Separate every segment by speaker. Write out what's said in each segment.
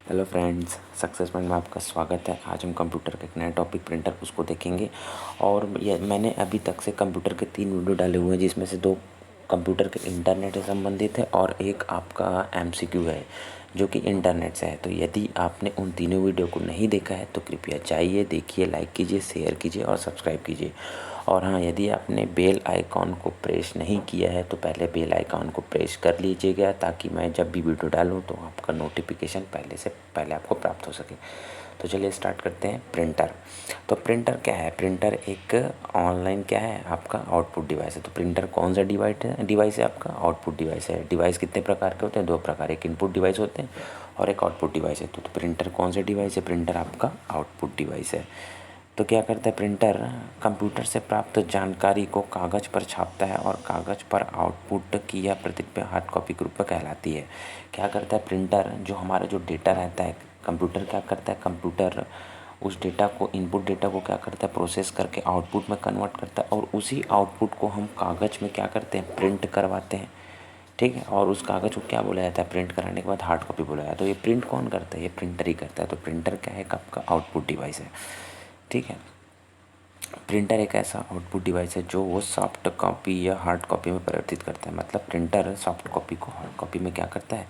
Speaker 1: Hello friends, success mind में आपका स्वागत है। आज हम कंप्यूटर के एक नए टॉपिक प्रिंटर उसको देखेंगे। और ये मैंने अभी तक से कंप्यूटर के 3 वीडियो डाले हुए हैं, जिसमें से 2 कंप्यूटर के इंटरनेट से संबंधित है और एक आपका एमसीक्यू है जो कि इंटरनेट से है। तो यदि आपने उन तीनों वीडियो को नहीं देखा है तो कृपया जाइए, देखिए, लाइक कीजिए, शेयर कीजिए और सब्सक्राइब कीजिए। और हाँ, यदि आपने बेल आइकॉन को प्रेस नहीं किया है तो पहले बेल आइकॉन को प्रेस कर लीजिएगा, ताकि मैं जब भी वीडियो डालूँ तो आपका नोटिफिकेशन पहले से पहले आपको प्राप्त हो सके। तो चलिए स्टार्ट करते हैं। प्रिंटर। तो प्रिंटर क्या है? प्रिंटर एक ऑनलाइन क्या है, आपका आउटपुट डिवाइस है। तो प्रिंटर कौन सा डिवाइस है? आपका आउटपुट डिवाइस है। डिवाइस कितने प्रकार के होते हैं? 2 प्रकार, एक इनपुट डिवाइस होते हैं और एक आउटपुट डिवाइस है। तो प्रिंटर कौन सा डिवाइस है? प्रिंटर आपका आउटपुट डिवाइस है। तो क्या करता है प्रिंटर? कंप्यूटर से प्राप्त जानकारी को कागज़ पर छापता है और कागज़ पर आउटपुट की यह प्रतिलिपि हार्ड कॉपी के रूप में कहलाती है। क्या करता है प्रिंटर? जो हमारा जो डेटा रहता है, कंप्यूटर क्या करता है, कंप्यूटर उस डेटा को, इनपुट डेटा को क्या करता है, प्रोसेस करके आउटपुट में कन्वर्ट करता है और उसी आउटपुट को हम कागज़ में क्या करते हैं, प्रिंट करवाते हैं। ठीक है। और उस कागज़ को क्या बोला जाता है? प्रिंट कराने के बाद हार्ड कॉपी बोला जाता है। तो ये प्रिंट कौन करता है? ये प्रिंटर ही करता है। तो प्रिंटर क्या है? आपका आउटपुट डिवाइस है। ठीक है। प्रिंटर एक ऐसा आउटपुट डिवाइस है जो वो सॉफ्ट कॉपी या हार्ड कॉपी में परिवर्तित करता है। मतलब प्रिंटर सॉफ्ट कॉपी को हार्ड कॉपी में क्या करता है,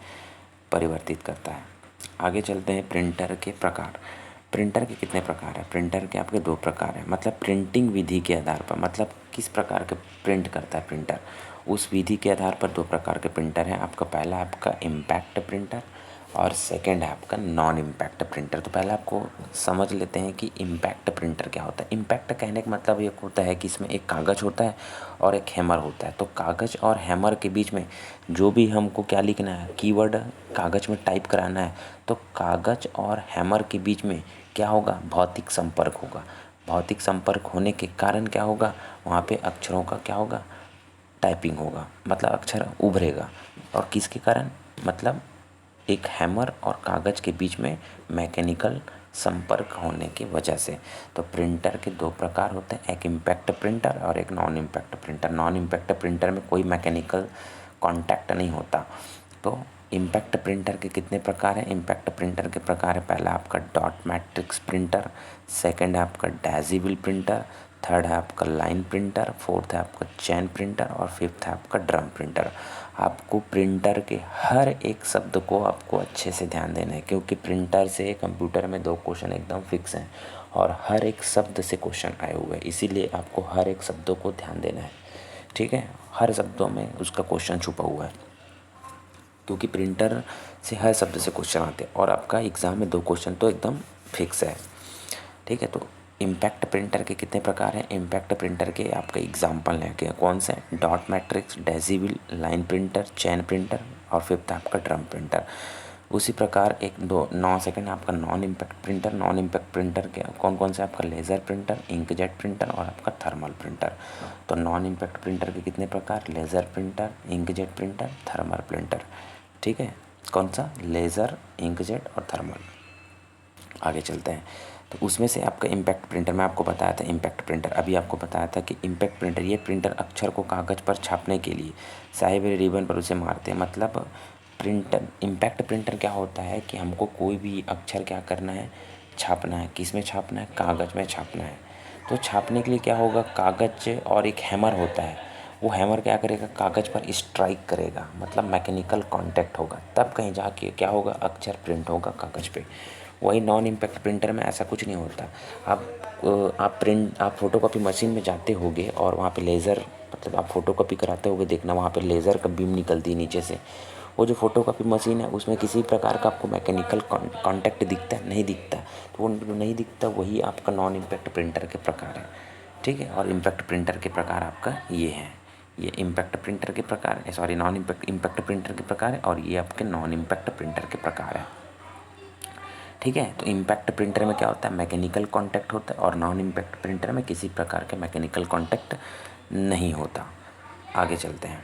Speaker 1: परिवर्तित करता है। आगे चलते हैं प्रिंटर के प्रकार। प्रिंटर के कितने प्रकार हैं? प्रिंटर के आपके 2 प्रकार हैं। मतलब प्रिंटिंग विधि के आधार पर, मतलब किस प्रकार के प्रिंट करता है प्रिंटर, उस विधि के आधार पर 2 प्रकार के प्रिंटर हैं। आपका पहला आपका इम्पैक्ट प्रिंटर और सेकंड है आपका नॉन इम्पैक्ट प्रिंटर। तो पहले आपको समझ लेते हैं कि इम्पैक्ट प्रिंटर क्या होता है। इम्पैक्ट कहने का मतलब ये होता है कि इसमें एक कागज़ होता है और एक हैमर होता है। तो कागज़ और हैमर के बीच में जो भी हमको क्या लिखना है, कीवर्ड कागज़ में टाइप कराना है, तो कागज़ और हैमर के बीच में क्या होगा, भौतिक संपर्क होगा। भौतिक संपर्क होने के कारण क्या होगा, वहाँ पे अक्षरों का क्या होगा, टाइपिंग होगा, मतलब अक्षर उभरेगा। और किसके कारण, मतलब एक हैमर और कागज़ के बीच में मैकेनिकल संपर्क होने की वजह से। तो प्रिंटर के 2 प्रकार होते हैं, एक इम्पैक्ट प्रिंटर और एक non impact printer. Non impact printer में कोई मैकेनिकल कांटेक्ट नहीं होता। तो इम्पैक्ट प्रिंटर के कितने प्रकार हैं? इम्पैक्ट प्रिंटर के प्रकार है, पहला आपका डॉट मैट्रिक्स प्रिंटर, सेकंड है आपका डेसिबल प्रिंटर, थर्ड है आपका लाइन प्रिंटर, फोर्थ है आपका चैन प्रिंटर और फिफ्थ है आपका ड्रम प्रिंटर। आपको प्रिंटर के हर एक शब्द को आपको अच्छे से ध्यान देना है, क्योंकि प्रिंटर से कंप्यूटर में 2 क्वेश्चन एकदम फिक्स हैं और हर एक शब्द से क्वेश्चन आए हुए हैं। इसीलिए आपको हर एक शब्दों को ध्यान देना है। ठीक है। हर शब्दों में उसका क्वेश्चन छुपा हुआ है, क्योंकि प्रिंटर से हर शब्द से क्वेश्चन आते हैं और आपका एग्ज़ाम में 2 क्वेश्चन तो एकदम फिक्स है। ठीक है। तो इम्पैक्ट प्रिंटर के कितने प्रकार हैं? इम्पैक्ट प्रिंटर के आपके एग्जाम्पल लेके कौन से? Dot matrix, daisy wheel, line printer, chain printer और फिफ्थ आपका ड्रम प्रिंटर। उसी प्रकार एक 9 सेकंड आपका non impact printer. Non impact printer के कौन कौन से? आपका लेज़र प्रिंटर, इंकजेट प्रिंटर और आपका थर्मल प्रिंटर। तो नॉन इम्पैक्ट प्रिंटर के कितने प्रकार? Laser printer, inkjet printer, thermal printer. ठीक है। कौन सा? लेज़र, इंकजेट और थर्मल। आगे चलते हैं। तो उसमें से आपका इम्पैक्ट प्रिंटर, मैं आपको बताया था इम्पैक्ट प्रिंटर, अभी आपको बताया था कि इम्पैक्ट प्रिंटर, ये प्रिंटर अक्षर को कागज़ पर छापने के लिए स्याही भरे रिबन पर उसे मारते हैं। मतलब प्रिंटर, इम्पैक्ट प्रिंटर क्या होता है कि हमको कोई भी अक्षर क्या करना है, छापना है। किस में छापना है? कागज़ में छापना है। तो छापने के लिए क्या होगा, कागज़ और एक हैमर होता है। वो हैमर क्या करेगा, कागज़ पर स्ट्राइक करेगा, मतलब मैकेनिकल कांटेक्ट होगा, तब कहीं जाके क्या होगा, अक्षर प्रिंट होगा कागज़ पे। वही नॉन इम्पैक्ट प्रिंटर में ऐसा कुछ नहीं होता। आप फ़ोटोकॉपी मशीन में जाते होगे और वहाँ पे लेज़र, मतलब आप फ़ोटोकॉपी कराते होगे, देखना वहाँ पे लेज़र का बीम निकलती है नीचे से। वो जो फ़ोटोकॉपी मशीन है उसमें किसी प्रकार का आपको मैकेनिकल कांटेक्ट दिखता है? नहीं दिखता। तो वो जो नहीं दिखता वही आपका नॉन इम्पैक्ट प्रिंटर के प्रकार है। ठीक है। और इम्पैक्ट प्रिंटर के प्रकार आपका ये है, ये इम्पैक्ट प्रिंटर के प्रकार है, सॉरी नॉन इम्पैक्ट प्रिंटर के प्रकार है, और ये आपके नॉन इम्पैक्ट प्रिंटर के प्रकार है। ठीक है। तो इम्पैक्ट प्रिंटर में क्या होता है, मैकेनिकल कांटेक्ट होता है, और नॉन इम्पैक्ट प्रिंटर में किसी प्रकार के मैकेनिकल कांटेक्ट नहीं होता। आगे चलते हैं।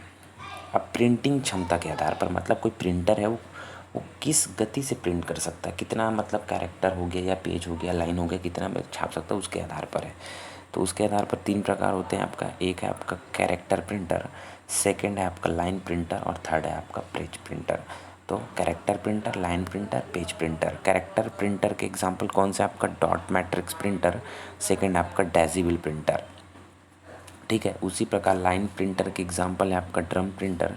Speaker 1: अब प्रिंटिंग क्षमता के आधार पर, मतलब कोई प्रिंटर है वो किस गति से प्रिंट कर सकता है, कितना मतलब कैरेक्टर हो गया या पेज हो गया, लाइन हो गया, कितना में छाप सकता है, उसके आधार पर है। तो उसके आधार पर 3 प्रकार होते हैं आपका। एक है आपका कैरेक्टर प्रिंटर, सेकंड है आपका लाइन प्रिंटर और थर्ड है आपका पेज प्रिंटर। तो character printer, line printer, page printer. Character printer के एग्जांपल कौन से? आपका डॉट मैट्रिक्स प्रिंटर, सेकंड आपका डेसिबल प्रिंटर, ठीक है। उसी प्रकार लाइन प्रिंटर के एग्जांपल है आपका ड्रम प्रिंटर,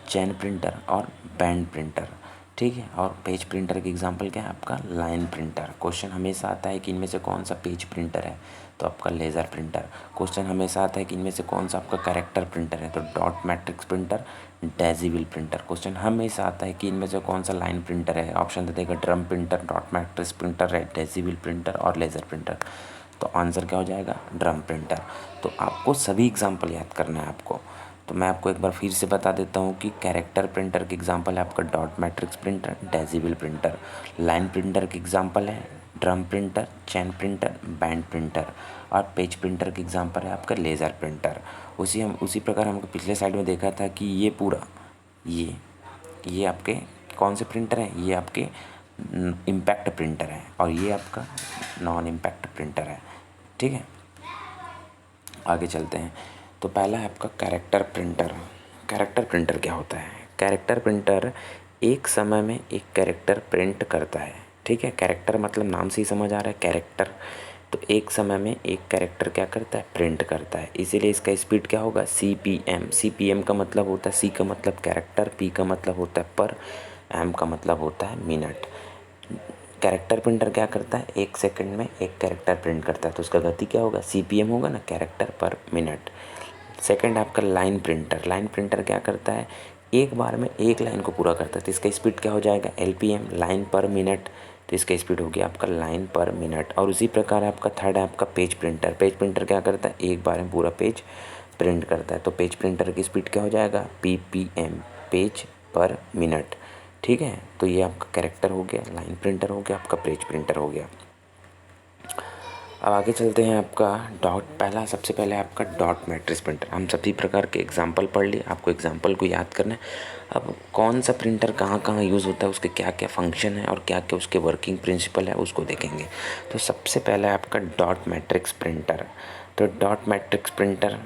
Speaker 1: चैन प्रिंटर और बैंड प्रिंटर, ठीक है। और पेज प्रिंटर के एग्जांपल क्या है? आपका लाइन प्रिंटर। क्वेश्चन हमेशा आता है कि इनमें से कौन सा पेज प्रिंटर है, तो आपका लेज़र प्रिंटर। क्वेश्चन हमेशा आता है कि इनमें से कौन सा आपका कैरेक्टर प्रिंटर है, तो dot matrix printer, decibel printer. Question हमेशा आता है कि इनमें से कौन सा लाइन प्रिंटर है, ऑप्शन दे देगा drum printer, dot matrix printer, decibel printer और लेज़र प्रिंटर। तो आंसर क्या हो जाएगा? Drum printer. तो आपको सभी एग्जाम्पल याद करना है आपको। तो मैं आपको एक बार फिर से बता देता हूँ कि कैरेक्टर प्रिंटर के एग्जांपल है आपका dot matrix printer, decibel printer. Line printer के एग्जांपल है drum printer, chain printer, band printer. और पेज प्रिंटर के एग्जांपल है आपका लेज़र प्रिंटर। उसी प्रकार हमको पिछले साइड में देखा था कि ये पूरा ये आपके कौन से प्रिंटर हैं? ये आपके इम्पैक्ट प्रिंटर है और ये आपका नॉन इम्पैक्ट प्रिंटर है, ठीक है। आगे चलते हैं। तो पहला है आपका कैरेक्टर प्रिंटर। कैरेक्टर प्रिंटर क्या होता है? कैरेक्टर प्रिंटर एक समय में एक कैरेक्टर प्रिंट करता है, ठीक है। कैरेक्टर मतलब नाम से ही समझ आ रहा है, कैरेक्टर। तो एक समय में एक कैरेक्टर क्या करता है? प्रिंट करता है। इसीलिए इसका स्पीड क्या होगा? CPM। CPM का मतलब होता है, C का मतलब कैरेक्टर, P का मतलब होता है पर, M का मतलब होता है मिनट। कैरेक्टर प्रिंटर क्या करता है? एक सेकंड में एक कैरेक्टर प्रिंट करता है, तो उसका गति क्या होगा? CPM होगा ना, कैरेक्टर पर मिनट। सेकंड आपका लाइन प्रिंटर। लाइन प्रिंटर क्या करता है? एक बार में एक लाइन को पूरा करता है, तो इसका स्पीड क्या हो जाएगा? LPM, लाइन पर मिनट। तो इसका स्पीड हो गया आपका लाइन पर मिनट। और उसी प्रकार आपका थर्ड है आपका पेज प्रिंटर। पेज प्रिंटर क्या करता है? एक बार में पूरा पेज प्रिंट करता है, तो पेज प्रिंटर की स्पीड क्या हो जाएगा? PPM, पेज पर मिनट, ठीक है। तो ये आपका कैरेक्टर हो गया, लाइन प्रिंटर हो गया, आपका पेज प्रिंटर हो गया। अब आगे चलते हैं। आपका सबसे पहले आपका डॉट मैट्रिक्स प्रिंटर। हम सभी प्रकार के एग्जांपल पढ़ लिए, आपको एग्जांपल को याद करना है। अब कौन सा प्रिंटर कहाँ कहाँ यूज़ होता है, उसके क्या क्या फंक्शन है और क्या क्या उसके वर्किंग प्रिंसिपल है, उसको देखेंगे। तो सबसे पहला है आपका डॉट मैट्रिक्स प्रिंटर। तो डॉट मैट्रिक्स प्रिंटर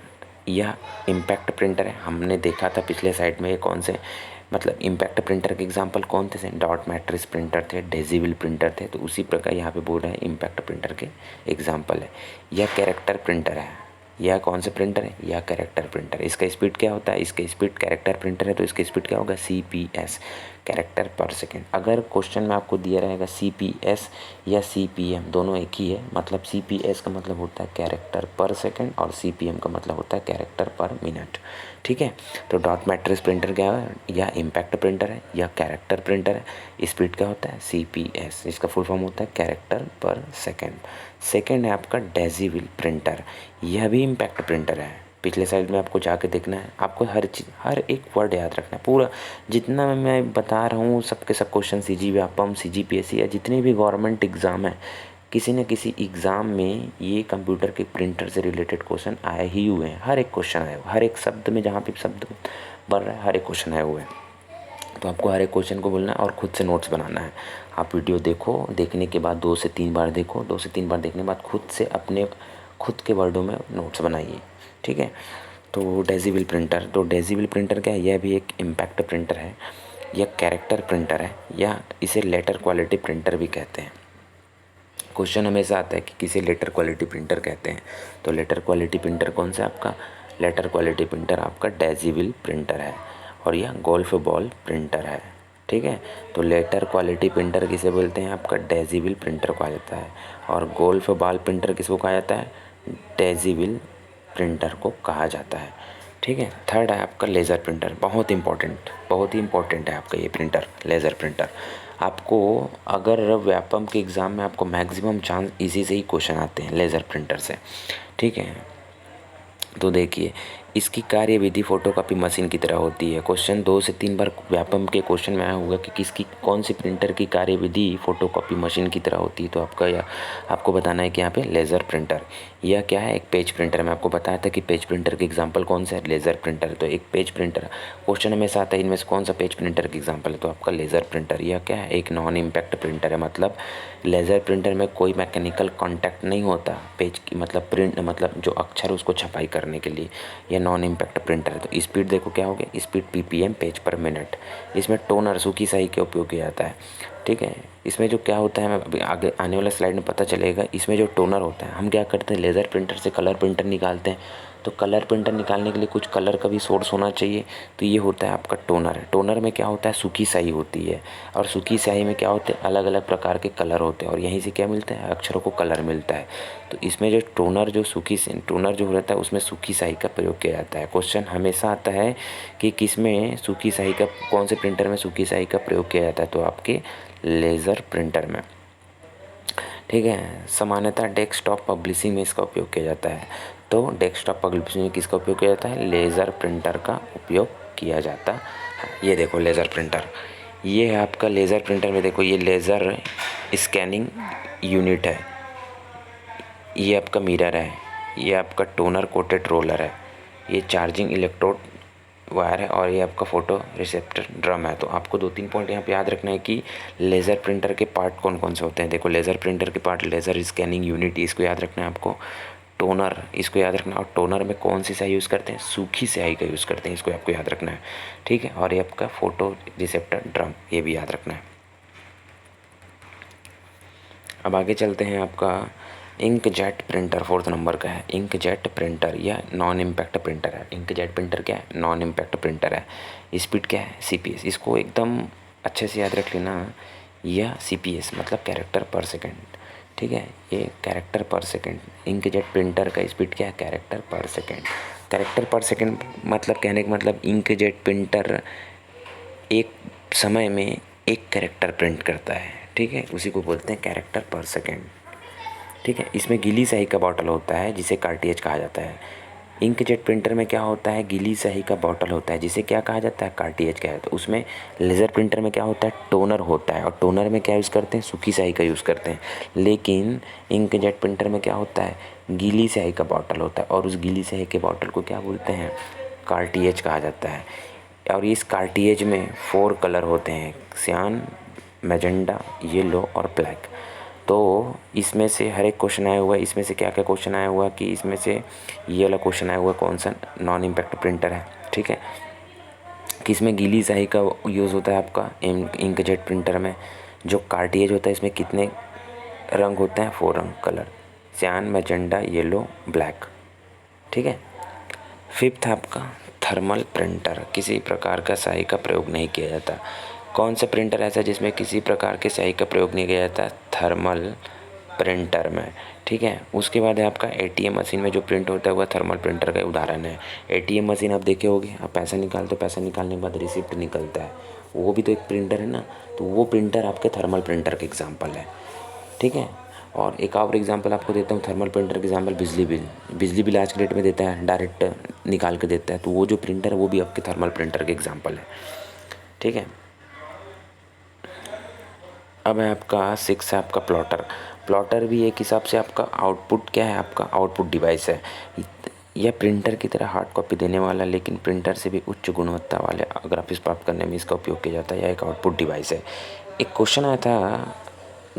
Speaker 1: यह इम्पैक्ट प्रिंटर है। हमने देखा था पिछले साइड में ये कौन से मतलब इम्पैक्ट प्रिंटर के एग्जांपल कौन थे? डॉट मैट्रिक्स प्रिंटर थे, डेसिबल प्रिंटर थे। तो उसी प्रकार यहाँ पे बोल रहे हैं इम्पैक्ट प्रिंटर के एग्जांपल है। यह कैरेक्टर प्रिंटर है। यह कौन से प्रिंटर है? यह कैरेक्टर प्रिंटर। इसका स्पीड क्या होता है? इसका स्पीड कैरेक्टर प्रिंटर है तो इसका स्पीड क्या होगा? CPS, कैरेक्टर पर सेकेंड। अगर क्वेश्चन में आपको दिया रहेगा CPS या CPM, दोनों एक ही है। मतलब CPS का मतलब होता है कैरेक्टर पर सेकेंड और CPM का मतलब होता है कैरेक्टर पर मिनट, ठीक है। तो डॉट मैट्रिक्स प्रिंटर क्या है? यह इम्पैक्ट प्रिंटर है, यह कैरेक्टर प्रिंटर है। स्पीड क्या होता है? CPS। इसका फुल फॉर्म होता है कैरेक्टर पर सेकेंड। सेकेंड है आपका डेसिबल प्रिंटर। यह भी इम्पैक्ट प्रिंटर है। पिछले साइड में आपको जाके देखना है, आपको हर चीज़ हर एक वर्ड याद रखना है। पूरा जितना मैं बता रहा हूँ सबके सब क्वेश्चन CG CGPSC या जितने भी गवर्नमेंट एग्ज़ाम है, किसी न किसी एग्ज़ाम में ये कंप्यूटर के प्रिंटर से रिलेटेड क्वेश्चन आए ही हुए हैं। हर एक क्वेश्चन आए हुए, हर एक शब्द में जहाँ पे शब्द बन रहा है हर एक क्वेश्चन आए हुए हैं। तो आपको हर एक क्वेश्चन को बोलना है और खुद से नोट्स बनाना है। आप वीडियो देखो, देखने के बाद 2 से 3 बार देखो, 2 से 3 बार देखने के बाद खुद से अपने खुद के वर्डों में नोट्स बनाइए, ठीक है। तो डेसिबल प्रिंटर, तो डेसिबल प्रिंटर क्या है? यह भी एक इम्पैक्ट प्रिंटर है, यह कैरेक्टर प्रिंटर है, या इसे लेटर क्वालिटी प्रिंटर भी कहते हैं। क्वेश्चन हमेशा आता है कि किसे लेटर क्वालिटी प्रिंटर कहते हैं। तो लेटर क्वालिटी प्रिंटर कौन सा? आपका लेटर क्वालिटी प्रिंटर आपका डेसिबल प्रिंटर है और यह गोल्फ बॉल प्रिंटर है, ठीक है। तो लेटर क्वालिटी प्रिंटर किसे बोलते हैं? आपका डेसिबल प्रिंटर कहा जाता है। और गोल्फ बॉल प्रिंटर किसको कहा जाता है? डेसिबल प्रिंटर को कहा जाता है, ठीक है। थर्ड है आपका लेज़र प्रिंटर। बहुत ही इम्पोर्टेंट है आपका ये प्रिंटर, लेज़र प्रिंटर। आपको अगर व्यापम के एग्ज़ाम में आपको मैक्सिमम चांस इसी से ही क्वेश्चन आते हैं, लेज़र प्रिंटर से, ठीक है। तो देखिए, इसकी कार्यविधि फोटोकॉपी मशीन की तरह होती है। क्वेश्चन 2 से 3 बार व्यापम के क्वेश्चन में आया होगा कि किसकी कौन सी प्रिंटर की कार्यविधि फोटोकॉपी मशीन की तरह होती है। तो आपको बताना है कि यहाँ पे लेज़र प्रिंटर। यह क्या है? एक पेज प्रिंटर। मैं आपको बताया था कि पेज प्रिंटर के एग्जाम्पल कौन सा है? Laser printer. तो एक पेज प्रिंटर क्वेश्चन हमेशा आता है, इनमें से कौन सा पेज प्रिंटर का एग्जाम्पल है? तो आपका लेज़र प्रिंटर। यह क्या है? एक नॉन इम्पैक्ट प्रिंटर है। मतलब लेज़र प्रिंटर में कोई मैकेनिकल कॉन्टैक्ट नहीं होता पेज की, मतलब प्रिंट मतलब जो अक्षर उसको छपाई करने के लिए। यह नॉन इम्पैक्ट प्रिंटर है। तो स्पीड देखो क्या हो गया, स्पीड PPM पेज पर मिनट। इसमें टोनर सूखी स्याही का उपयोग किया जाता है, ठीक है। इसमें जो क्या होता है, मैं अभी आगे आने वाले स्लाइड में पता चलेगा। इसमें जो टोनर होता है, हम क्या करते हैं, लेज़र प्रिंटर से कलर प्रिंटर निकालते हैं। तो कलर प्रिंटर निकालने के लिए कुछ कलर का भी सोर्स होना चाहिए, तो ये होता है आपका टोनर है। टोनर में क्या होता है, सूखी स्याही होती है, और सूखी स्याही में क्या होते हैं, अलग अलग प्रकार के कलर होते हैं, और यहीं से क्या मिलता है, अक्षरों को कलर मिलता है। तो इसमें जो टोनर जो रहता है उसमें सूखी स्याही का प्रयोग किया जाता है। क्वेश्चन हमेशा आता है कि किस में सूखी स्याही का, कौन से प्रिंटर में सूखी स्याही का प्रयोग किया जाता है, तो आपके लेज़र प्रिंटर में, ठीक है। सामान्यतः डेस्कटॉप पब्लिशिंग में इसका उपयोग किया जाता है। तो डेस्कटॉप पब्लिशिंग में किसका उपयोग किया जाता है, लेज़र प्रिंटर का उपयोग किया जाता है। ये देखो लेज़र प्रिंटर, ये है आपका लेज़र प्रिंटर में देखो, ये लेज़र स्कैनिंग यूनिट है, ये आपका मिरर है, ये आपका टोनर कोटेड रोलर है, ये चार्जिंग इलेक्ट्रोड वायर है, और ये आपका फोटो रिसेप्टर ड्रम है। तो आपको 2-3 पॉइंट यहाँ पे याद रखना है कि लेज़र प्रिंटर के पार्ट कौन कौन से होते हैं। देखो लेज़र प्रिंटर के पार्ट, लेज़र स्कैनिंग यूनिट, इसको याद रखना है आपको। टोनर, इसको याद रखना है। और टोनर में कौन सी स्याही यूज़ करते हैं, सूखी स्याही का यूज़ करते हैं, इसको आपको याद रखना है, ठीक है। और ये आपका फोटो रिसेप्टर ड्रम, ये भी याद रखना है। अब आगे चलते हैं। आपका इंकजेट प्रिंटर 4th नंबर का है। इंकजेट प्रिंटर या नॉन इम्पैक्ट प्रिंटर है। इंकजेट प्रिंटर क्या है, नॉन इम्पैक्ट प्रिंटर है। स्पीड क्या है, CPS, इसको एकदम अच्छे से याद रख लेना। यह CPS मतलब कैरेक्टर पर सेकेंड, ठीक है, ये कैरेक्टर पर सेकेंड। इंकजेट प्रिंटर का स्पीड क्या है, कैरेक्टर पर सेकेंड। कैरेक्टर पर सेकेंड मतलब कहने का मतलब इंकजेट प्रिंटर एक समय में एक कैरेक्टर प्रिंट करता है, ठीक है, उसी को बोलते हैं कैरेक्टर पर सेकेंड, ठीक है। इसमें गीली स्याही का बॉटल होता है जिसे कार्ट्रिज कहा जाता है। इंकजेट प्रिंटर में क्या होता है, गीली स्याही का बॉटल होता है जिसे क्या कहा जाता है, कार्ट्रिज कहा जाता है। उसमें लेज़र प्रिंटर में क्या होता है, टोनर होता है, और टोनर में क्या यूज़ करते हैं, सूखी स्याही का यूज़ करते हैं। लेकिन इंकजेट प्रिंटर में क्या होता है, गीली स्याही का बॉटल होता है, और उस गीली स्याही के बॉटल को क्या बोलते हैं, कार्ट्रिज कहा जाता है। और इस कार्ट्रिज में 4 कलर होते हैं, सियान, मैजेंडा, येलो और ब्लैक। तो इसमें से हर एक क्वेश्चन आया हुआ है, इसमें से क्या क्या क्वेश्चन आया हुआ कि इसमें से ये वाला क्वेश्चन आया हुआ कौन सा नॉन इम्पैक्ट प्रिंटर है, ठीक है, कि इसमें गीली स्याही का यूज़ होता है आपका इंकजेट प्रिंटर में। जो कार्ट्रिज होता है इसमें कितने रंग होते हैं, 4 रंग, कलर, सियान, मैजेंडा, येलो, ब्लैक, ठीक है। 5th आपका थर्मल प्रिंटर, किसी प्रकार का स्याही का प्रयोग नहीं किया जाता। कौन सा प्रिंटर ऐसा जिसमें किसी प्रकार के स्याही का प्रयोग नहीं किया जाता, थर्मल प्रिंटर में, ठीक है। उसके बाद है आपका ATM मशीन में जो प्रिंट होता है वह थर्मल प्रिंटर का उदाहरण है। ATM मशीन आप देखे होगे, आप पैसा निकालते हो, पैसा निकालने के बाद रिसिप्ट निकलता है, वो भी तो एक प्रिंटर है ना। तो वो प्रिंटर आपके थर्मल प्रिंटर का एग्जाम्पल है, ठीक है। और एक और एग्जांपल आपको देता हूँ थर्मल प्रिंटर के एग्जांपल, बिजली बिल आज के डेट में देता है, डायरेक्ट निकाल के देता है। तो वो जो प्रिंटर है वो भी आपके थर्मल प्रिंटर के एग्जांपल है, ठीक है। अब है आपका 6 है आपका प्लॉटर भी एक हिसाब से आपका आउटपुट क्या है, आपका आउटपुट डिवाइस है। यह प्रिंटर की तरह हार्ड कॉपी देने वाला लेकिन प्रिंटर से भी उच्च गुणवत्ता वाले ग्राफिक्स प्राप्त करने में इसका उपयोग किया जाता है। यह एक आउटपुट डिवाइस है। एक क्वेश्चन आया था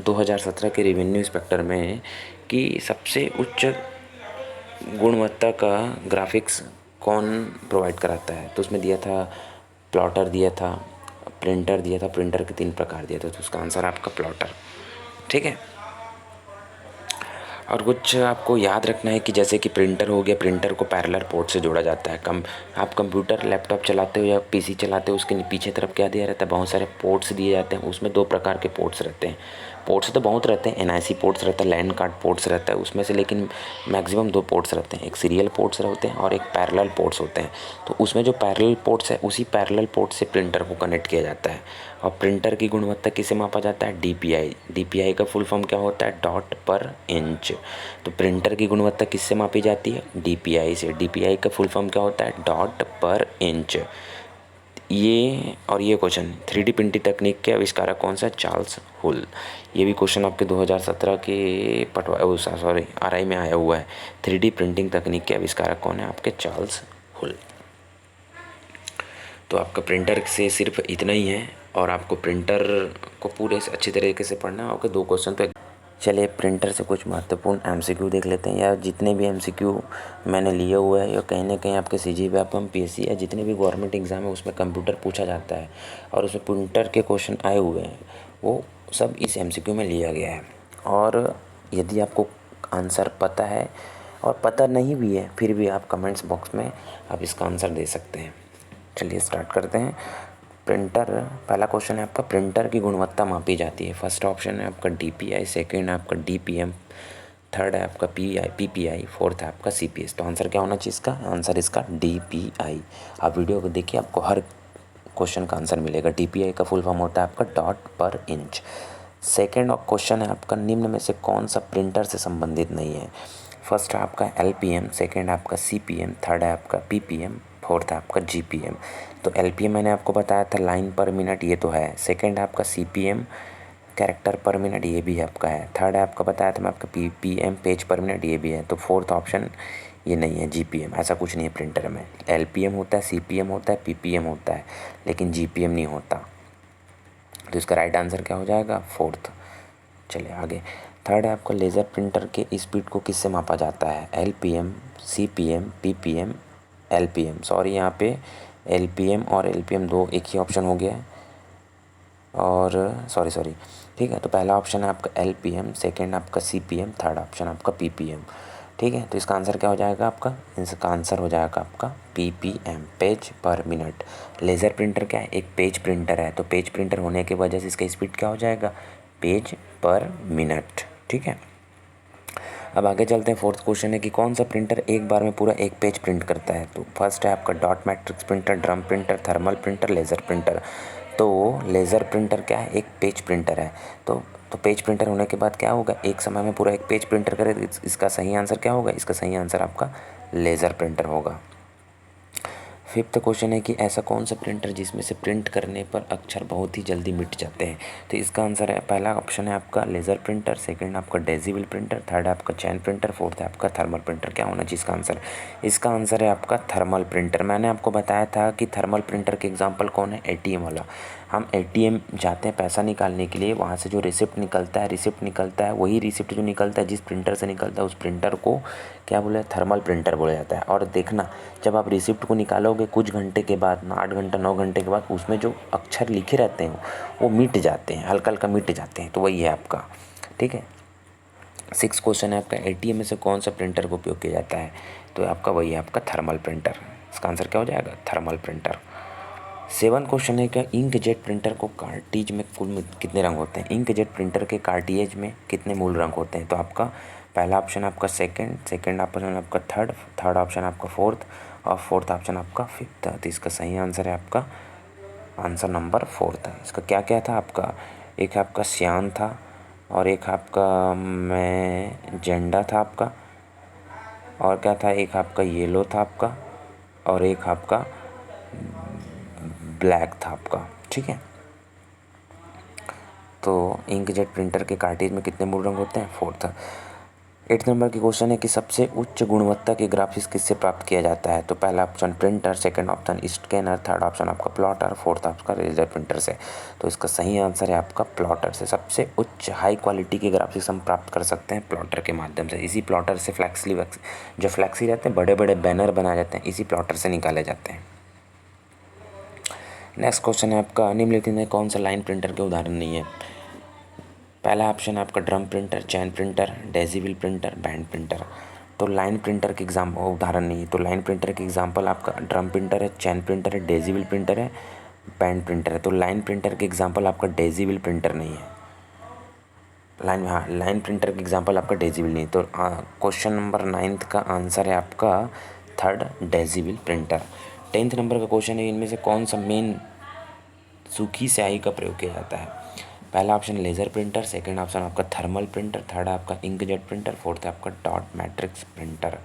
Speaker 1: 2017 के रेवेन्यू इंस्पेक्टर में कि सबसे उच्च गुणवत्ता का ग्राफिक्स कौन प्रोवाइड कराता है। तो उसमें दिया था प्लॉटर, दिया था प्रिंटर, दिया था प्रिंटर के 3 प्रकार दिया था। तो उसका आंसर आपका प्लॉटर, ठीक है। और कुछ आपको याद रखना है कि जैसे कि प्रिंटर हो गया, प्रिंटर को पैरेलल पोर्ट से जोड़ा जाता है। आप कंप्यूटर लैपटॉप चलाते हो या PC चलाते हो, उसके पीछे तरफ क्या दिया रहता है, बहुत सारे पोर्ट्स दिए जाते हैं। उसमें 2 प्रकार के पोर्ट्स रहते हैं। पोर्ट्स तो बहुत रहते हैं, NIC पोर्ट्स रहता है, लैन कार्ड पोर्ट्स रहता है उसमें से, लेकिन मैक्सिमम 2 पोर्ट्स रहते हैं, एक सीरियल पोर्ट्स होते हैं और एक पैरेलल पोर्ट्स होते हैं। तो उसमें जो पैरेलल पोर्ट्स है उसी पैरेलल पोर्ट से प्रिंटर को कनेक्ट किया जाता है। और प्रिंटर की गुणवत्ता किसे मापा जाता है, DPI का फुल फॉर्म क्या होता है, डॉट पर इंच। तो प्रिंटर की गुणवत्ता किससे मापी जाती है, DPI से। DPI का फुल फॉर्म क्या होता है, डॉट पर इंच। ये और ये क्वेश्चन 3D प्रिंटिंग तकनीक के आविष्कारक कौन सा, चार्ल्स हुल। ये भी क्वेश्चन आपके 2017 के RI में आया हुआ है। 3D प्रिंटिंग तकनीक के आविष्कारक कौन है, आपके चार्ल्स हुल। तो आपका प्रिंटर से सिर्फ इतना ही है, और आपको प्रिंटर को पूरे अच्छी तरीके से पढ़ना है। आपके 2 क्वेश्चन तो चलिए प्रिंटर से कुछ महत्वपूर्ण एमसीक्यू देख लेते हैं, या जितने भी एमसीक्यू मैंने लिए हुए हैं या कहीं ना कहीं आपके CGPAPM PSC या जितने भी गवर्नमेंट एग्ज़ाम है उसमें कंप्यूटर पूछा जाता है और उसमें प्रिंटर के क्वेश्चन आए हुए हैं, वो सब इस एमसीक्यू में लिया गया है। और यदि आपको आंसर पता है और पता नहीं भी है फिर भी आप कमेंट्स बॉक्स में आप इसका आंसर दे सकते हैं। चलिए स्टार्ट करते हैं। प्रिंटर, पहला क्वेश्चन है आपका, प्रिंटर की गुणवत्ता मापी जाती है। फर्स्ट ऑप्शन है आपका DPI, सेकंड है आपका DPM, थर्ड है आपका PPI, फोर्थ है आपका CPS। तो आंसर क्या होना चाहिए इसका? आंसर इसका DPI। आप वीडियो को देखिए, आपको हर क्वेश्चन का आंसर मिलेगा। DPI का फुल फॉर्म होता है आपका डॉट पर इंच। सेकेंड क्वेश्चन है आपका, निम्न में से कौन सा प्रिंटर से संबंधित नहीं है? फर्स्ट है आपका LPM, सेकेंड है आपका CPM, थर्ड है आपका PPM, फोर्थ है आपका GPM। तो LPM मैंने आपको बताया था लाइन पर मिनट, ये तो है। सेकेंड है आपका CPM कैरेक्टर पर मिनट, ये भी आपका है। थर्ड है आपका बताया था मैं आपका PPM पेज पर मिनट, ये भी है। तो फोर्थ ऑप्शन ये नहीं है GPM, ऐसा कुछ नहीं है प्रिंटर में। LPM होता है, CPM होता है, PPM होता है, लेकिन GPM नहीं होता। तो इसका राइट आंसर क्या हो जाएगा? फोर्थ। चलिए आगे। थर्ड है आपका, लेज़र प्रिंटर के स्पीड को किससे मापा जाता है? LPM, CPM, PPM, LPM। Sorry, यहाँ पे LPM और LPM दो एक ही ऑप्शन हो गया है, और सॉरी ठीक है। तो पहला ऑप्शन है आपका LPM, सेकेंड आपका CPM, थर्ड ऑप्शन आपका PPM। ठीक है, तो इसका आंसर क्या हो जाएगा आपका? इसका आंसर हो जाएगा आपका PPM, पेज पर मिनट। लेज़र प्रिंटर क्या है? एक पेज प्रिंटर है, तो पेज प्रिंटर होने की वजह से इसका स्पीड क्या हो जाएगा? पेज पर मिनट। ठीक है, अब आगे चलते हैं। फोर्थ क्वेश्चन है कि कौन सा प्रिंटर एक बार में पूरा एक पेज प्रिंट करता है? तो फर्स्ट है आपका dot matrix printer, drum printer, thermal printer, laser printer. तो लेज़र प्रिंटर क्या है? एक पेज प्रिंटर है। तो पेज प्रिंटर होने के बाद क्या होगा? एक समय में पूरा एक पेज प्रिंटर करे, तो इसका सही आंसर क्या होगा? इसका सही आंसर आपका लेज़र प्रिंटर होगा। फिफ्थ क्वेश्चन है कि ऐसा कौन सा प्रिंटर जिसमें से प्रिंट करने पर अक्षर बहुत ही जल्दी मिट जाते हैं? तो इसका आंसर है, पहला ऑप्शन है आपका लेज़र प्रिंटर, सेकंड आपका डेजिबल प्रिंटर, थर्ड है आपका चैन प्रिंटर, फोर्थ है आपका थर्मल प्रिंटर। क्या होना चाहिए इसका आंसर? इसका आंसर है आपका थर्मल प्रिंटर। मैंने आपको बताया था कि थर्मल प्रिंटर के एग्जाम्पल कौन है? ATM वाला। हम ATM जाते हैं पैसा निकालने के लिए, वहाँ से जो रिसिप्ट निकलता है, वही रिसिप्ट जो निकलता है जिस प्रिंटर से निकलता है उस प्रिंटर को क्या बोले? थर्मल प्रिंटर बोला जाता है। और देखना, जब आप रिसिप्ट को निकालोगे कुछ घंटे के बाद, 8 घंटा 9 घंटे के बाद, उसमें जो अक्षर लिखे रहते हैं वो मिट जाते हैं, हल्का हल्का मिट जाते हैं। तो वही है आपका। ठीक है, सिक्स क्वेश्चन है आपका, ATM में से कौन सा प्रिंटर का उपयोग किया जाता है? तो आपका वही है आपका थर्मल प्रिंटर। इसका आंसर क्या हो जाएगा? Thermal printer. सेवन क्वेश्चन है क्या, इंक जेट प्रिंटर को कार्टिज में कुल कितने रंग होते हैं? इंक जेट प्रिंटर के कार्टिएज में कितने मूल रंग होते हैं? तो आपका पहला ऑप्शन आपका सेकंड ऑप्शन आपका थर्ड ऑप्शन आपका फोर्थ, और फोर्थ ऑप्शन आपका फिफ्थ। तो इसका सही आंसर है आपका आंसर नंबर फोर्थ है। इसका क्या क्या था आपका? एक आपका सियान था, और एक आपका मैजेंडा था आपका, और क्या था? एक आपका येलो था आपका, और एक आपका ब्लैक था आपका। ठीक है, तो इंकजेट प्रिंटर के कार्टेज में कितने मूल रंग होते हैं? फोर्थ। 8 नंबर की क्वेश्चन है कि सबसे उच्च गुणवत्ता के ग्राफिक्स किससे प्राप्त किया जाता है? तो पहला option printer, second option scanner, third option आपका प्लॉटर, फोर्थ आपका लेजर प्रिंटर से। तो इसका सही आंसर है आपका प्लॉटर से। सबसे उच्च हाई क्वालिटी के ग्राफिक्स हम प्राप्त कर सकते हैं प्लॉटर के माध्यम से। इसी प्लॉटर से जो फ्लैक्सी रहते हैं, बड़े बड़े बैनर बनाए जाते हैं, इसी प्लॉटर से निकाले जाते हैं। नेक्स्ट क्वेश्चन है आपका, निम्नलिखित में कौन सा लाइन प्रिंटर के उदाहरण नहीं है? पहला ऑप्शन है आपका drum printer, chain printer, डेजिबल printer, band printer. तो लाइन प्रिंटर के उदाहरण नहीं है। तो लाइन प्रिंटर के एग्जाम्पल आपका ड्रम प्रिंटर है, चैन प्रिंटर है, डेजिबल प्रिंटर है, बैंड प्रिंटर है। तो लाइन प्रिंटर के एग्जाम्पल आपका डेजिबल प्रिंटर नहीं है। लाइन प्रिंटर के एग्जाम्पल आपका डेजिबल नहीं। तो क्वेश्चन नंबर 9 का आंसर है आपका थर्ड, डेजिबल प्रिंटर। 10th नंबर का क्वेश्चन है, इनमें से कौन सा मेन सूखी स्याही का प्रयोग किया जाता है? पहला option laser printer, second option आपका थर्मल प्रिंटर, थर्ड आपका इंकजेट प्रिंटर, फोर्थ आपका डॉट मैट्रिक्स प्रिंटर।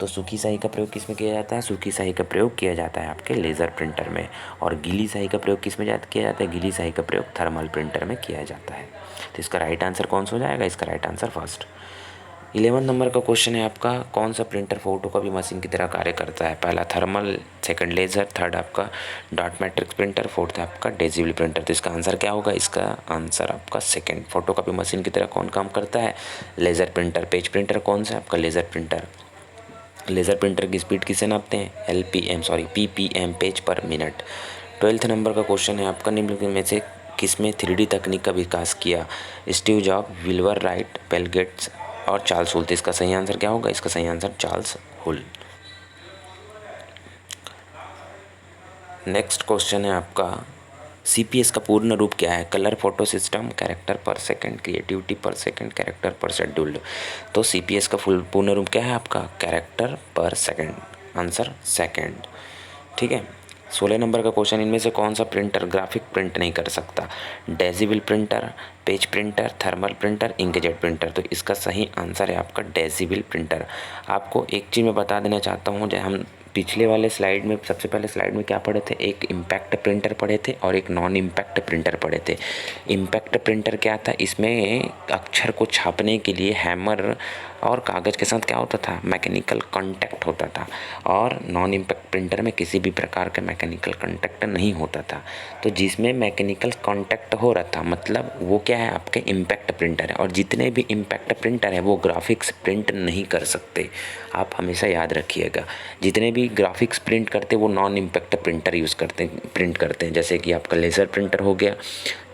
Speaker 1: तो सूखी स्याही का प्रयोग किस में किया जाता है? सूखी स्याही का प्रयोग किया जाता है आपके लेज़र प्रिंटर में। और गीली स्याही का प्रयोग किस में किया जाता है? गीली स्याही का प्रयोग थर्मल प्रिंटर में किया जाता है। तो इसका राइट आंसर कौन सा हो जाएगा? इसका राइट आंसर फर्स्ट। 11 नंबर का क्वेश्चन है आपका, कौन सा प्रिंटर फोटोकॉपी मशीन की तरह कार्य करता है? पहला थर्मल, सेकंड लेज़र, थर्ड आपका डॉट मैट्रिक्स प्रिंटर, फोर्थ है आपका डेजिबल प्रिंटर। तो इसका आंसर क्या होगा? इसका आंसर आपका सेकंड, फोटोकॉपी मशीन की तरह कौन काम करता है? Laser printer. पेज प्रिंटर कौन सा है आपका? Laser printer. लेज़र प्रिंटर की स्पीड किसे नापते हैं? PPM, पेज पर मिनट। 12th नंबर का क्वेश्चन है आपका, निम्नलिखित में से किसमें 3D तकनीक का विकास किया? Steve job, Wilbur right, Bill Gates और चार्ल्स हुल। तो इसका सही आंसर क्या होगा? इसका सही आंसर चार्ल्स हुल। नेक्स्ट क्वेश्चन है आपका, CPS का पूर्ण रूप क्या है? कलर फोटो सिस्टम, कैरेक्टर पर सेकंड, क्रिएटिविटी पर सेकंड, कैरेक्टर पर शेड्यूल्ड। तो CPS का पूर्ण रूप क्या है आपका? कैरेक्टर पर सेकंड, आंसर सेकंड। ठीक है। 16 नंबर का क्वेश्चन, इनमें से कौन सा प्रिंटर ग्राफिक प्रिंट नहीं कर सकता? Daisy wheel printer, page printer, thermal printer, inkjet printer. तो इसका सही आंसर है आपका डेजिबल प्रिंटर। आपको एक चीज़ मैं बता देना चाहता हूँ, जो हम पिछले वाले स्लाइड में, सबसे पहले स्लाइड में क्या पढ़े थे? एक इम्पैक्ट प्रिंटर पढ़े थे और एक नॉन इम्पैक्ट प्रिंटर पढ़े थे। इम्पैक्ट प्रिंटर क्या था? इसमें अक्षर को छापने के लिए हैमर और कागज़ के साथ क्या होता था? मैकेनिकल कांटेक्ट होता था। और नॉन इम्पैक्ट प्रिंटर में किसी भी प्रकार का मैकेनिकल कांटेक्ट नहीं होता था। तो जिसमें मैकेनिकल कांटेक्ट हो रहा था, मतलब वो क्या है? आपके इम्पैक्ट प्रिंटर है। और जितने भी इम्पैक्ट प्रिंटर है वो ग्राफिक्स प्रिंट नहीं कर सकते। आप हमेशा याद रखिएगा, जितने भी ग्राफिक्स प्रिंट करते वो नॉन इम्पैक्ट प्रिंटर यूज़ करते हैं, प्रिंट करते हैं। जैसे कि आपका लेज़र प्रिंटर हो गया,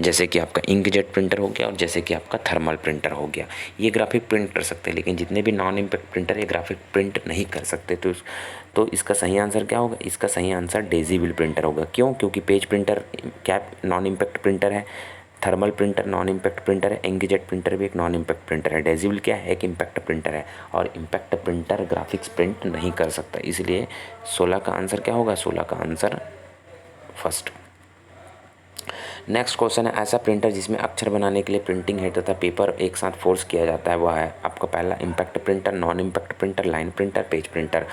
Speaker 1: जैसे कि आपका इंकजेट प्रिंटर हो गया और जैसे कि आपका थर्मल प्रिंटर हो गया। ये ग्राफिक प्रिंट कर सकते हैं, लेकिन जितने भी नॉन इम्पैक्ट प्रिंटर ये ग्राफिक प्रिंट नहीं कर सकते। तो इसका सही आंसर क्या होगा? इसका सही आंसर डेजिबल प्रिंटर होगा। क्यों? क्योंकि पेज प्रिंटर क्या नॉन इम्पैक्ट प्रिंटर है, thermal printer non impact printer है, इंकजेट प्रिंटर भी एक नॉन इम्पैक्ट प्रिंटर है, डेजिबल क्या है? एक इम्पैक्ट प्रिंटर है। और इम्पैक्ट प्रिंटर ग्राफिक्स प्रिंट नहीं कर सकता, इसलिए 16 का आंसर क्या होगा? 16 का आंसर फर्स्ट। नेक्स्ट क्वेश्चन है, ऐसा प्रिंटर जिसमें अक्षर बनाने के लिए प्रिंटिंग हेड तथा पेपर एक साथ फोर्स किया जाता है, वह है आपका पहला impact printer, non impact printer, line printer, page printer.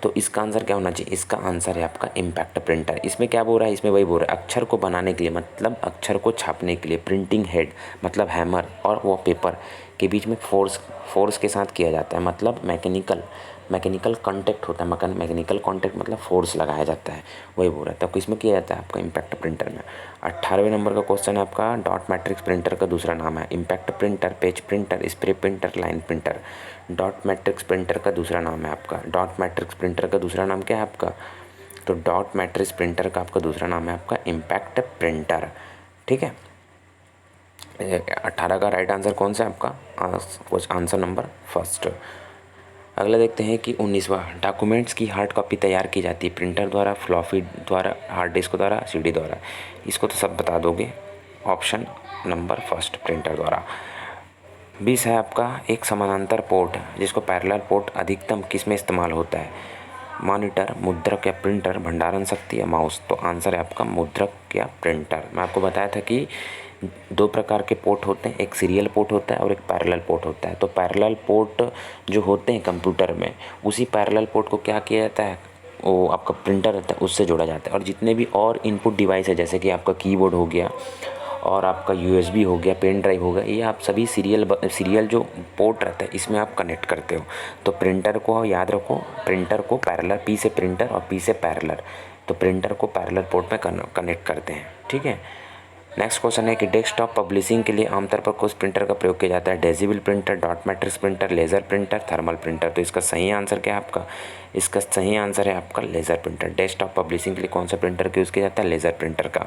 Speaker 1: तो इसका आंसर क्या होना चाहिए? इसका आंसर है आपका इम्पैक्ट प्रिंटर। इसमें क्या बोल रहा है? इसमें वही बोल रहा है, अक्षर को बनाने के लिए, मतलब अक्षर को छापने के लिए प्रिंटिंग हेड मतलब हैमर और वो पेपर के बीच में फोर्स के साथ किया जाता है, मतलब मैकेनिकल कांटेक्ट होता है। मैकेनिकल कांटेक्ट मतलब फोर्स लगाया जाता है, वही बोल रहा है। तो किसमें किया जाता है? आपका इम्पैक्ट प्रिंटर में। 18वें नंबर का क्वेश्चन है आपका, डॉट मैट्रिक्स प्रिंटर का दूसरा नाम है? Impact printer, page printer, spray printer, line printer. Dot matrix printer का दूसरा नाम है आपका, डॉट मैट्रिक्स प्रिंटर का दूसरा नाम क्या है आपका? तो डॉट मैट्रिक्स प्रिंटर का आपका दूसरा नाम है आपका इम्पैक्ट प्रिंटर। ठीक है। 18 का राइट आंसर कौन सा है आपका? Answer number first. अगला देखते हैं कि 19वां, डॉक्यूमेंट्स की हार्ड कॉपी तैयार की जाती है प्रिंटर द्वारा, फ्लॉपी द्वारा, हार्ड डिस्क द्वारा, CD द्वारा। इसको तो सब बता दोगे। ऑप्शन नंबर फर्स्ट, प्रिंटर द्वारा। 20 है आपका, एक समानांतर पोर्ट जिसको पैरेलल पोर्ट अधिकतम किस में इस्तेमाल होता है? मॉनिटर, मुद्रक या प्रिंटर, भंडारण शक्ति या माउस। तो आंसर है आपका मुद्रक या प्रिंटर। मैं आपको बताया था कि दो प्रकार के पोर्ट होते हैं, एक सीरियल पोर्ट होता है और एक पैरेलल पोर्ट होता है। तो पैरेलल पोर्ट जो होते हैं कंप्यूटर में, उसी पैरेलल पोर्ट को क्या किया जाता है? वो आपका प्रिंटर रहता है, उससे जोड़ा जाता है। और जितने भी और इनपुट डिवाइस है, जैसे कि आपका कीबोर्ड हो गया और आपका USB हो गया, पेन ड्राइव हो गया, ये आप सभी सीरियल जो पोर्ट रहता है इसमें आप कनेक्ट करते हो। तो प्रिंटर को याद रखो, प्रिंटर को पैरेलल, P से प्रिंटर और P से पैरेलल, तो प्रिंटर को पैरेलल पोर्ट में कनेक्ट करते हैं। ठीक है। नेक्स्ट क्वेश्चन है कि डेस्कटॉप पब्लिशिंग के लिए आमतौर पर किस प्रिंटर का प्रयोग किया जाता है? Daisy wheel printer, dot matrix printer, laser printer, thermal printer. तो इसका सही आंसर क्या है आपका? इसका सही आंसर है आपका लेज़र प्रिंटर। डेस्कटॉप पब्लिशिंग के लिए कौन सा प्रिंटर का यूज़ किया जाता है? लेज़र प्रिंटर का।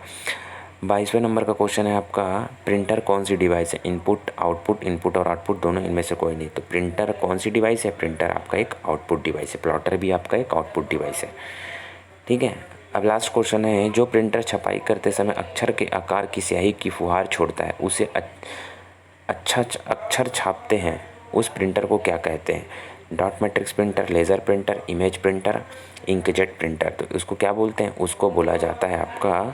Speaker 1: 22वें नंबर का क्वेश्चन है आपका, प्रिंटर कौन सी डिवाइस है? इनपुट और आउटपुट दोनों, इनमें से कोई नहीं। तो प्रिंटर कौन सी डिवाइस है? प्रिंटर आपका एक आउटपुट डिवाइस है, प्लॉटर भी आपका एक आउटपुट डिवाइस है। ठीक है। अब लास्ट क्वेश्चन है, जो प्रिंटर छपाई करते समय अक्षर के आकार की स्याही की फुहार छोड़ता है, उसे अच्छा अक्षर छापते हैं, उस प्रिंटर को क्या कहते हैं? Dot matrix printer, laser printer, image printer, inkjet printer. तो उसको क्या बोलते हैं? उसको बोला जाता है आपका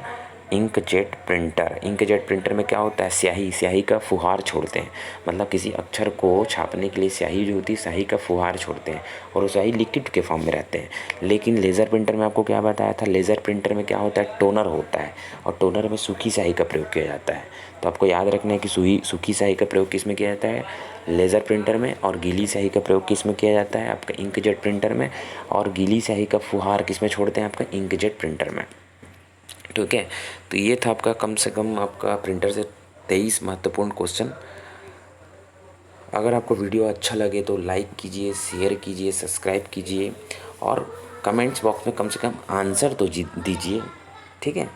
Speaker 1: इंकजेट प्रिंटर। इंकजेट प्रिंटर में क्या होता है, स्याही का फुहार छोड़ते हैं, मतलब किसी अक्षर को छापने के लिए स्याही जो होती है स्याही का फुहार छोड़ते हैं और वो स्याही लिक्विड के फॉर्म में रहते हैं। लेकिन लेज़र प्रिंटर में आपको क्या बताया था, लेज़र प्रिंटर में क्या होता है, टोनर होता है और टोनर में सूखी स्याही का प्रयोग किया जाता है। तो आपको याद रखना है कि सूखी स्याही का प्रयोग किस में किया जाता है, लेज़र प्रिंटर में, और गीली स्याही का प्रयोग किस में किया जाता है, आपका इंकजेट प्रिंटर में, और गीली स्याही का फुहार किस में छोड़ते हैं, आपका इंकजेट प्रिंटर में। ठीक है, तो ये था आपका कम से कम आपका प्रिंटर से 23 महत्वपूर्ण क्वेश्चन। अगर आपको वीडियो अच्छा लगे तो लाइक कीजिए, शेयर कीजिए, सब्सक्राइब कीजिए और कमेंट्स बॉक्स में कम से कम आंसर तो दीजिए। ठीक है।